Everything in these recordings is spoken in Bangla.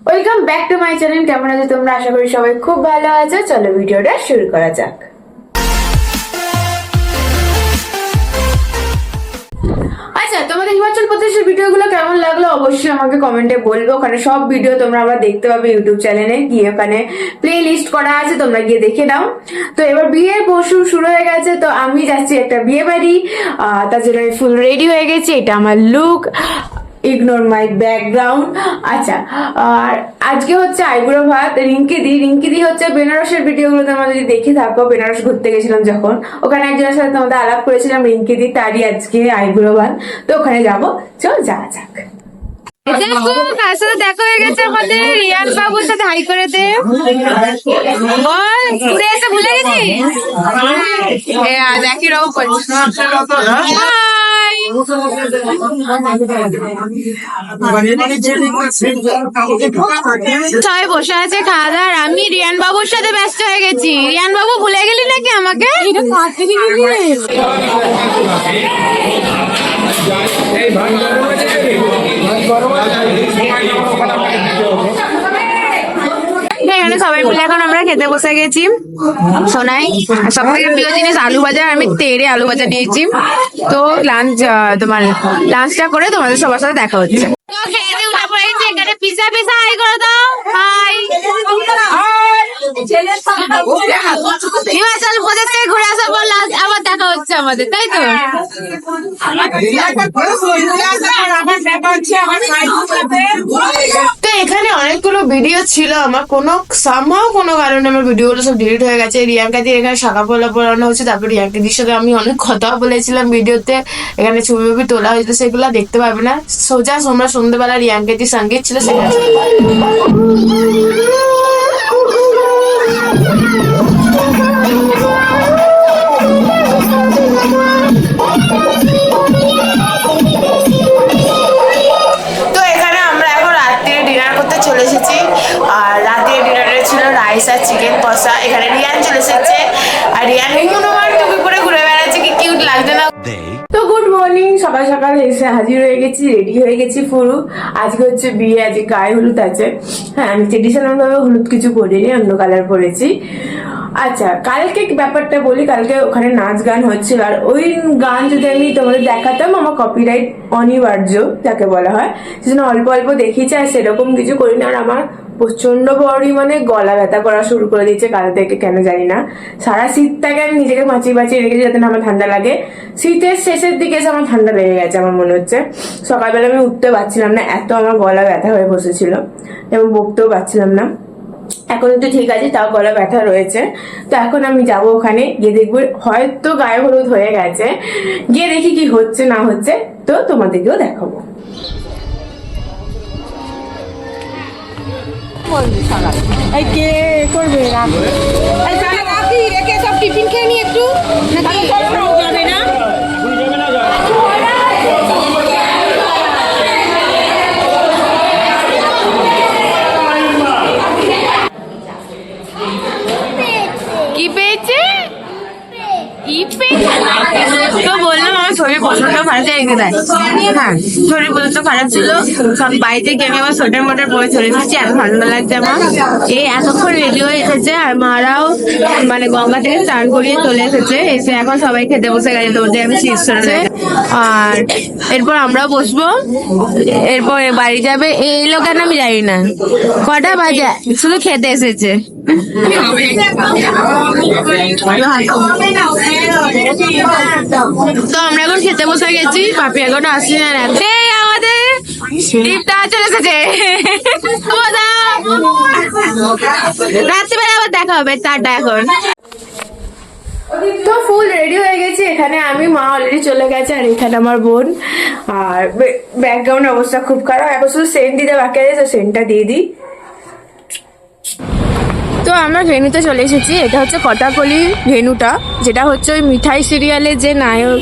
Welcome back to my channel. কেমন আছো তোমরা? আশা করি সবাই খুব ভালো আছো। চলো ভিডিওটা শুরু করা যাক। আচ্ছা, তোমাদের হিমাচল প্রদেশের ভিডিওগুলো কেমন লাগলো অবশ্যই আমাকে কমেন্টে বলবো। ওখানে সব ভিডিও তোমরা আবার দেখতে পাবে ইউটিউব চ্যানেলে গিয়ে, ওখানে প্লে লিস্ট করা আছে, তোমরা গিয়ে দেখে নাও। তো এবার বিয়ের পরশু শুরু হয়ে গেছে, তো আমি যাচ্ছি একটা বিয়ে বাড়ি, তার জন্য আমি ফুল রেডি হয়ে গেছি। এটা আমার লুক, ইগনোর মাই ব্যাকগ্রাউন্ড। আচ্ছা, আর আজকে হচ্ছে আইবুড়ো ভাত। রিঙ্কিদি হচ্ছে বেনারসের ভিডিওগুলো তোমরা যদি দেখে থাকো, বেনারস ঘুরতে গেছিলাম যখন, ওখানে একজনের সাথে তোমাদের আলাপ করেছিলাম রিঙ্কিদি, তারই আজকে আইবুড়ো ভাত। তো ওখানে যাবো, চল যাওয়া যাক। দেখো কার সাথে দেখা হয়ে গেছে আমাদের, রিয়ান বাবুর সাথে হাই করে দে। বল ঘুরে এসে ভুলে গেছি। একই রকম করছিস। সবাই বসে আছে খাওয়া দাওয়ার, আমি রিয়ান বাবুর সাথে ব্যস্ত হয়ে গেছি। রিয়ান বাবু ভুলে গেলি নাকি আমাকে? এখানে সবাই মিলে এখন আমরা খেতে বসে গেছি। সোনাই সব থেকে প্রিয় জিনিস আলু ভাজা, আমি তেড়ে আলু ভাজা নিয়েছি। তো তোমার লাঞ্চটা করে তোমাদের সবার সাথে দেখা হচ্ছে। এখানে পিজা পিজা হাই করে দাও। হাই, হিমাচল প্রদেশ থেকে ঘুরে আসার পর আবার দেখা হচ্ছে আমাদের, তাই তো? তো এখানে অনেকগুলো ভিডিও ছিল আমার, কোনো কারণে আমার ভিডিওগুলো সব ডিলিট হয়ে গেছে। রিয়াঙ্কা দিয়ে এখানে শাখা পোলা পড়ানো হচ্ছে, তারপর রিয়াঙ্কা দির সাথে আমি অনেক কথাও বলেছিলাম ভিডিওতে, এখানে ছবি তোলা হয়েছে, সেগুলো দেখতে পাবে না। সোজা তোমরা সন্ধ্যেবেলা রিয়াঙ্কা দির সঙ্গীত ছিল সেখানে। চলে এসেছি, আর রাতে ডিনারে ছিল রাইস আর চিকেন কষা। এখানে রিয়ান চলে এসেছে, আর রিয়ান টুপি পরে ঘুরে বেড়াচ্ছে, কি কিউট লাগছে না? তো গুড মর্নিং, সকাল সকাল এসে হাজির হয়ে গেছি, রেডি হয়ে গেছি পুরো। আজকে হচ্ছে বিয়ে, আজকে গায়ে হলুদ আছে। হ্যাঁ, আমি ট্রেডিশনাল ভাবে হলুদ কিছু পরিনি, অন্য কালার পরেছি। আচ্ছা, কালকে ব্যাপারটা বলি। কালকে ওখানে নাচ গান হচ্ছিল, আর ওই গান যদি আমি তোমাদের দেখাতাম আমার কপিরাইট অনিবার্য যাকে বলা হয়, সেজন্য অল্প অল্প দেখিয়েছি, আর সেরকম কিছু করিনি। আর আমার প্রচন্ড পরিমাণে গলা ব্যথা করা শুরু করে দিয়েছে কাল থেকে, কেন জানি না। সারা শীতটাকে আমি নিজেকে বাঁচিয়ে রেখেছি যাতে না আমার ঠান্ডা লাগে। শীতের শেষের দিকে এসে আমার ঠান্ডা লেগে গেছে আমার মনে হচ্ছে। সকালবেলা আমি উঠতে পারছিলাম না, এত আমার গলা ব্যথা হয়ে বসেছিল, এবং বকতেও পারছিলাম না। এখন তো ঠিক আছে, তাও গলা ব্যথা রয়েছে। তো এখন আমি যাব ওখানে, গিয়ে দেখবো হয়তো গায়ে হলুদ হয়ে গেছে, গিয়ে দেখি কি হচ্ছে না হচ্ছে, তো তোমাদেরকেও দেখাবো। কে করবে রেখে সব টিফিন খেয়ে নি একটু যাবে না। কি পেয়েছে? তো বললাম আমার শরীর প্রচন্ড খারাপ রেখে দেয়। হ্যাঁ, শরীর প্রচন্ড খারাপ ছিল, সব বাড়িতে গিয়ে আমি আবার সোয়েটার মোটার পরে চলে এসেছি। এত ঠান্ডা লাগছে আমার। এই এতক্ষণ রেডি হয়ে এসেছে, আর মারাও মানে গঙ্গা থেকে স্নান করিয়ে চলে এসেছে। এসে এখন সবাই খেতে বসে গেছে, তোমাদের আমি শীত চলে। আর এরপর আমরাও বসবো, এরপর বাড়ি যাবে। এই লোক কেন আমি জানি না, কটা বাজে, শুধু খেতে এসেছে। তো আমরা এখন খেতে বসে গেছি, পাপি এখনো আসছে না। আমাদের টিপটা চলে এসেছে। রাত্রিবেলা আবার দেখা হবে, টাটা এখন। তো ফুল রেডি হয়ে গেছি, এখানে আমি, মা অলরেডি চলে গেছে, আর এখানে আমার বোন। আর ব্যাকগ্রাউন্ড অবস্থা খুব খারাপ, এখন শুধু সেন্ট দিতে বাকি আছে, তো সেন্টটা দিয়ে দিই। তো আমরা ভেন্যুতে চলে এসেছি। এটা হচ্ছে কটাকলি ভেন্যুটা, যেটা হচ্ছে ওই মিঠাই সিরিয়ালে যে নায়ক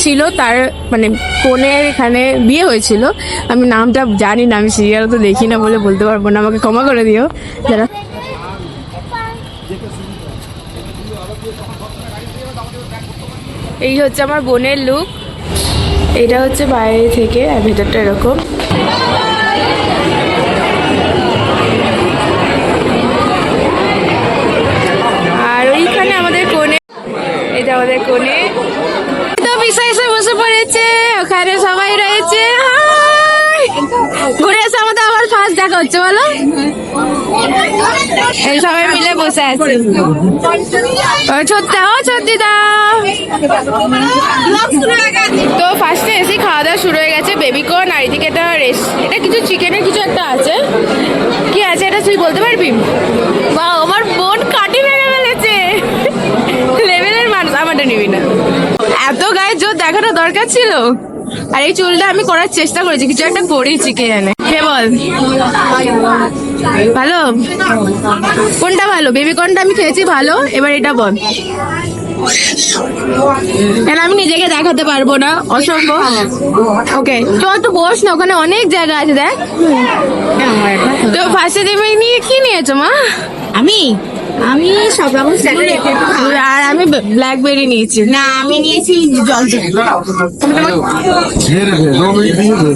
ছিল তার মানে বোনের এখানে বিয়ে হয়েছিল। আমি নামটা জানি না, আমি সিরিয়াল তো দেখি না বলে বলতে পারবো না, আমাকে ক্ষমা করে দিও যারা। এই হচ্ছে আমার বোনের লুক, এটা হচ্ছে বাইরে থেকে, আর ভেতরটা এরকম। দেখা হচ্ছে বলো? এই সবাই মিলে বসে আছে। সত্যি দা তো ফার্স্টে এসে খাওয়া দাওয়া শুরু হয়ে গেছে। বেবিকর্ন আর এদিকে এটা এটা কিছু চিকেনের কিছু একটা আছে। কি আছে এটা তুই বলতে পারবি? বা আমার বোন কাটি ভেঙে ফেলেছে। লেভেলের মানুষ, আমারটা নিবি না। এত গায়ে জোর দেখানো দরকার ছিল। আর এই চুলটা আমি করার চেষ্টা করেছি, কিছু একটা করেছি কে জানে। কে বল ভালো কোনটা ভালো? বেবিকর্নটা আমি খেয়েছি ভালো, এবার এটা বল। কেন আমি নিজেকে দেখাতে পারবো না? অসম্ভব। ওকে চল তো বস না, ওখানে অনেক জায়গা আছে দেখ। তো ফার্স্টে তুমি নিয়ে কি নিয়েছো মা? আমি সব রকম স্যালাড আর আমি ব্ল্যাকবেরি নিয়েছি। না, আমি নিয়েছি জল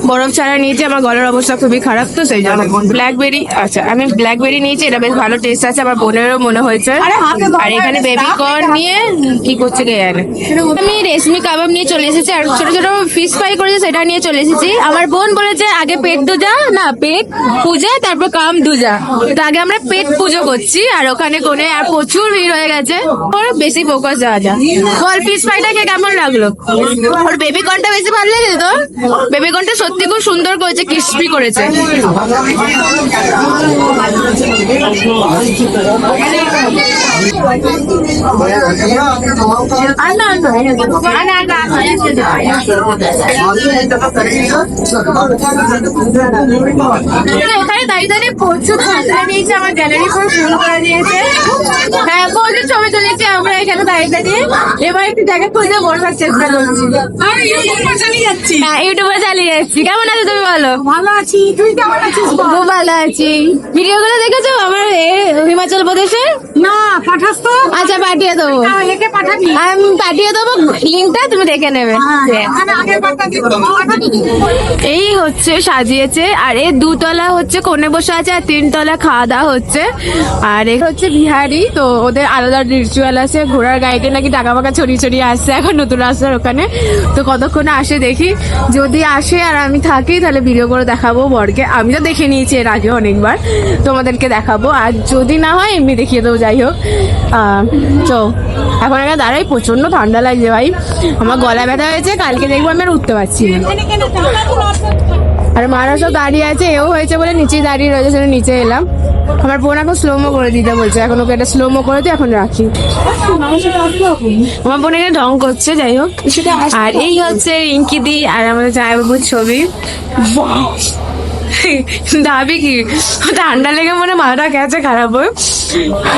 বরফ ছাড়া নিয়েছি, আমার গলার অবস্থা খুবই খারাপ তো সেই জন্য ব্ল্যাকবেরি। আচ্ছা আমি ব্ল্যাকবেরি নিয়েছি, এটা বেশ ভালো টেস্ট আছে, আমার বোনেরও মনে হয়েছে। আর এখানে বেবিকর্ন নিয়ে কি করছে কে জানে। আমি রেশমি কাবাব নিয়ে চলে এসেছি, আর ছোট ছোট ফিশ ফ্রাই করেছে সেটা নিয়ে চলে এসেছি। আমার বোন বলেছে আগে পেট পূজা তারপর কাম দুজা। তো আগে আমরা পেট পুজো করছি, আর ওখানে কোনে আর প্রচুর ভিড় হয়ে গেছে। ওর বেশি ফোকাস দেওয়া যায়। বল ফিশ ফ্রাইটাকে কেমন লাগলো? ওর বেবিকর্নটা বেশি ভালো লেগেছে তো? বেবিকর্নটা সত্যি খুব সুন্দর করেছে, ক্রিস্পি করেছে। ওখানে দাঁড়িয়ে দাঁড়িয়ে প্রচুর ছবি নিয়েছে, আমার গ্যালারি পুরো ফুল করে দিয়েছে। হ্যাঁ প্রচুর ছবি তুলেছি আমরা এখানে দাঁড়িয়ে দাঁড়িয়ে। এবার একটু জায়গা খুঁজে বসার চেষ্টা করছি। হ্যাঁ ইউটিউবে চালিয়ে যাচ্ছি। কেমন আছো তুমি বলো? ভালো আছি, তুই কেমন আছিস? খুব ভালো আছি। ভিডিওগুলো দেখেছো আমার হিমাচল প্রদেশে? না, পাঠাস তো। আচ্ছা পাঠিয়ে দেবো, একে পাঠাবি। আমি পাঠিয়ে দেবো লিঙ্কটা, তুমি দেখে নেবে। আগে পাঠাবি। এই হচ্ছে সাজিয়েছে, আর এর 2 তলা হচ্ছে কোণে বসে আছে, আর 3 তলা খাওয়া দাওয়া হচ্ছে। আর এই হচ্ছে বিহারি, তো ওদের আলাদা রিচুয়াল আছে। ঘোড়ার গাড়িতে নাকি টাকা ফাকা ছড়িয়ে ছড়িয়ে আসছে এখন নতুন রাস্তার ওখানে। তো কতক্ষণে আসে দেখি, যদি আসে আর আমি থাকি তাহলে ভিডিও করে দেখাবো বরকে। আমি তো দেখে নিয়েছি এর আগে অনেকবার, তোমাদেরকে দেখাবো। আর যদি না হয় এমনি দেখিয়ে দেবো, যাই হোক। তো এখন এখানে দাঁড়াই, প্রচন্ড ঠান্ডা লাগছে ভাই, আমার গলা ব্যথা হয়েছে। কালকে দেখবো আমি আর উঠতে পারছি না। আর মারা সব দাঁড়িয়ে আছে, এও হয়েছে বলে নিচেই দাঁড়িয়ে রয়েছে, সেটা নিচে এলাম। আমার বোন এখন স্লোমো করে দিতে বলছে, এখন ওকে এটা স্লোমো করে দিয়ে এখন রাখি। আমার বোন এখানে ঢং করছে, যাই হোক। আর এই হচ্ছে রিঙ্কি দি আর আমাদের জামাইবাবুর ছবি। দাবি কি ঠান্ডা লেগে মনে মাথাটা গেছে খারাপ হয়ে।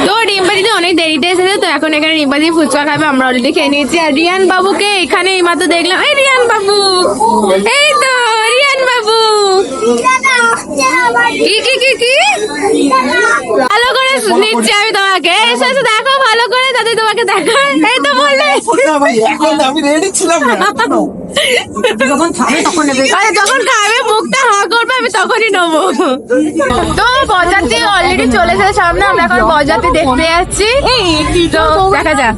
তো রিম্পা দিদি অনেক দেরিতে এসেছে, তো এখন এখানে রিম্পা দিদি ফুচকা খাবে, আমরা অলরেডি খেয়ে নিয়েছি। আর রিয়ান বাবুকে এখানে এই মাত্র দেখলাম। এই রিয়ান বাবু, এই তো রিয়ান বাবু। কি ভালো করে নিচ্ছি আমি তোমাকে, এসে এসে দেখো ভালো করে, তাতে তোমাকে দেখো। এই তো বললে আমি রেডি ছিলাম না। যখন খাবে মুখটা হা করবে, আমি তখনই নেবো। তো বরযাত্রী অলরেডি চলে এসেছে সামনে, আমরা এখন বরযাত্রী দেখতে যাচ্ছি। তো দেখা যাক।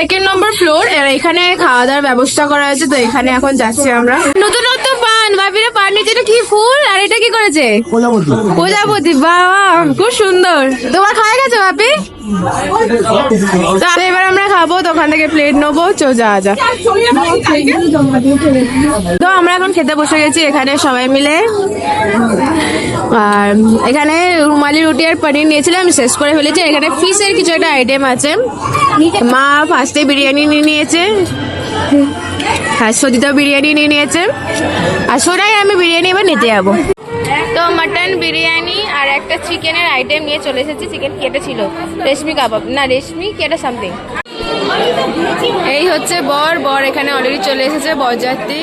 সেকেন্ড নম্বর ফ্লোর, এখানে খাওয়া দাওয়ার ব্যবস্থা করা হয়েছে। তো এখানে এখন যাচ্ছি আমরা। নতুন নতুন পান, বাপিরা পান নিচে, এটা কি ফুল আর এটা কি করেছে? প্রজাপতি। বাবা খুব সুন্দর। তোমার খাওয়া গেছে বাপি? তো এবার আমরা খাবো, তো ওখান থেকে প্লেট নেবো। যা তো আমরা এখন খেতে বসে গেছি এখানে সবাই মিলে। আর এখানে রুমালি রুটি আর পনির নিয়েছিলাম, আমি শেষ করে ফেলেছি। এখানে ফিশের কিছু একটা আইটেম আছে। মা ফার্স্টে বিরিয়ানি নিয়ে নিয়েছে, আর সজিতাও বিরিয়ানি নিয়ে নিয়েছে, আর সোনাই আমি বিরিয়ানি এবার নিতে যাবো। তো মাটন বিরিয়ানি আর একটা চিকেনের আইটেম নিয়ে চলে এসেছি। চিকেন কি এটা ছিল? রেশমি কাবাব না, রেশমি কি এটা সামথিং। এই হচ্ছে বর এখানে অলরেডি চলে এসেছে, বরযাত্রী।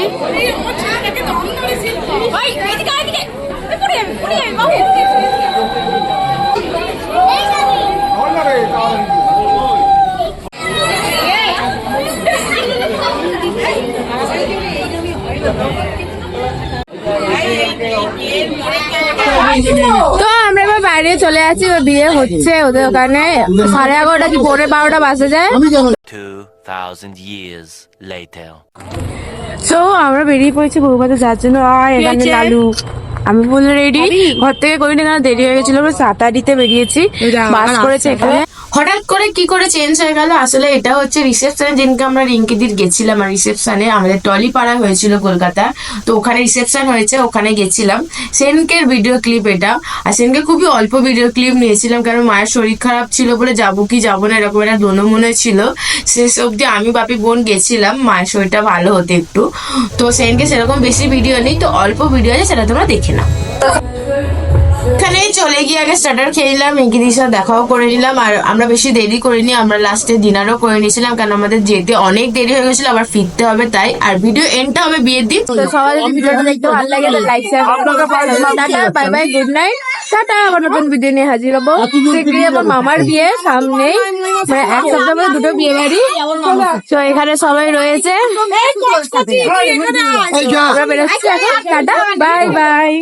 তো আমরা এবার বাইরে চলে আছি, এবার বিয়ে হচ্ছে ওদের ওখানে 11:30 কি 12:30 বাজে যায়। 2,000 years later. তো আমরা বেরিয়ে পড়েছি বউবাতে যাওয়ার জন্য। আর এখানে লালু, আমি ফুল রেডি, ঘর থেকে করিনি কারণ দেরি হয়ে গেছিল, আমরা 7:30 বেরিয়েছি, বাস করেছে এখানে। হঠাৎ করে কি করে চেঞ্জ হয়ে গেল, আসলে এটা হচ্ছে রিসেপশনে যেদিনকে আমরা রিঙ্কিদির গেছিলাম, আর রিসেপশনে আমাদের টলি পাড়া হয়েছিল কলকাতা, তো ওখানে রিসেপশন হয়েছে, ওখানে গেছিলাম। সেনকের ভিডিও ক্লিপ এটা, আর সেনকে খুবই অল্প ভিডিও ক্লিপ নিয়েছিলাম কারণ মায়ের শরীর খারাপ ছিল বলে যাবো কি যাবো না এরকম একটা দোনো মনে ছিল। শেষ অব্দি আমি বাপি বোন গেছিলাম মায়ের শরীরটা ভালো হতে একটু, তো সেনকে সেরকম বেশি ভিডিও নেই, তো অল্প ভিডিও আছে সেটা তোমরা দেখে নাও। এখানে চলে গিয়ে আগে স্টার্টার খেয়ে নিলাম, রিঙ্কিদির সাথে দেখাও করে নিলাম, আর আমরা বেশি দেরি করিনি, আমরা লাস্টে ডিনারও করে নিয়েছিলাম কারণ আমাদের যেতে অনেক দেরি হয়ে গেছিল, আবার ফিরতে হবে তাই। আর ভিডিও এন্ডটা হবে বিয়ের দিন। তো সবাই যদি ভিডিওটা দেখতে ভালো লাগে তো like share tata bye bye good night tata. আবার নতুন ভিডিও নিয়ে হাজির হবো। শীঘ্রই আমার মামার বিয়ে সামনেই, মানে এক সপ্তাহ পরে দুটো বিয়ে বাড়ি, তো এখানে সবাই রয়েছে। আমরা বেরোচ্ছি এখন, টাটা বাই বাই।